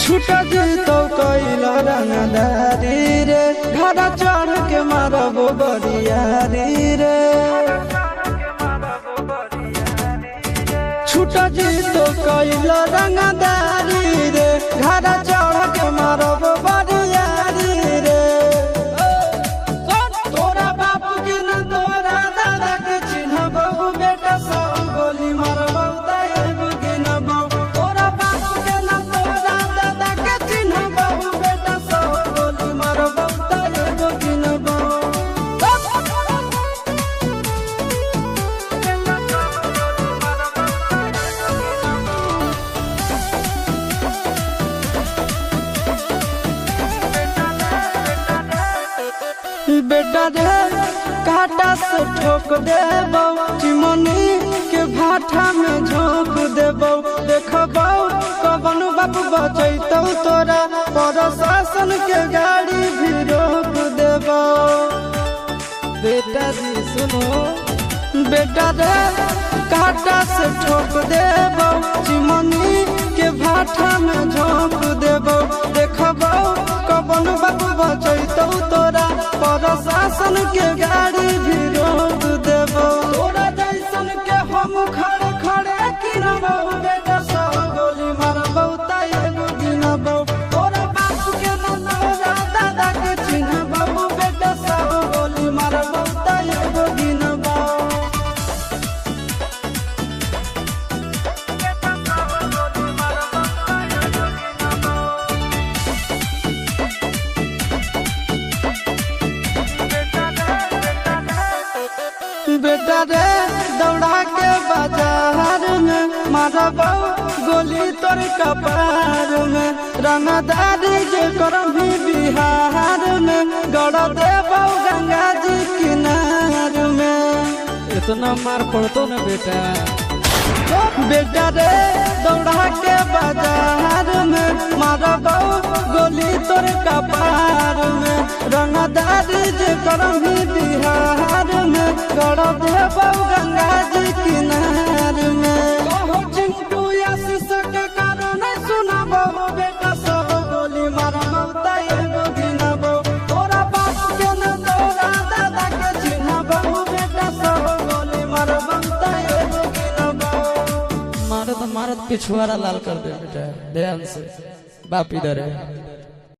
छूटा जीतो कैला रंगदारी रे घर चढ़ के मारबो बरियारी रे छूटा जीतो कैला रंगदारी रे घर चढ़ के मारबो बरियारी रे तोरा बाप के न तोरा दादा के चिन्हबो बेटा सब गोली मारबो ताएबो के न तोरा बाप के न तोरा दादा के चिन्हबो बेटा सब गोली मारबो ताएबो के न बेटा रे काटा से ठोक देबो चिमनी के भाटा में झोंक देबो देखबो कवन बाप बचैतौ तोरा प्रशासन के गाड़ी भी रोक देबो बेटा जी सुनो बेटा रे काटा से ठोक देबो चिमनी के भाटा में झोंक देबो देखबो कवन बाप बचैतौ तोरा प्रशासन के गाड़ी भी रोक देबो तोरा जैसन के हम खड़े खड़े गिनबो बेटा सब गोली मारबो ताएबो गिनबो तोरा बाप के न तोरा दादा के चिन्हबो बेटा सब गोली मारबो ताएबो गिनबो बेटा रे दौड़ा के बाजार में मारबो गोली तोर कपार में रंगदारी जे करम भी बिहार में गड़ देबो गंगा जी किनार में इतना मार पड़तो ना बेटा बेटा रे दौड़ा के बाजार में मारबो गोली तोर कपार में रंगदारी जे करम भी बिहार में गड़ देबो गंगा जी किनार में कहो चिंटू आशीष के कारण सुनाबो बेटा सब गोली मारबो ताएबो गिनबो तोरा बाप के न तोरा दादा के चिन्हबो बेटा सब गोली मारबो ताएबो गिनबो मारत मारत पिछुआरा लाल कर दे बेटा ध्यान से बाप इधर है।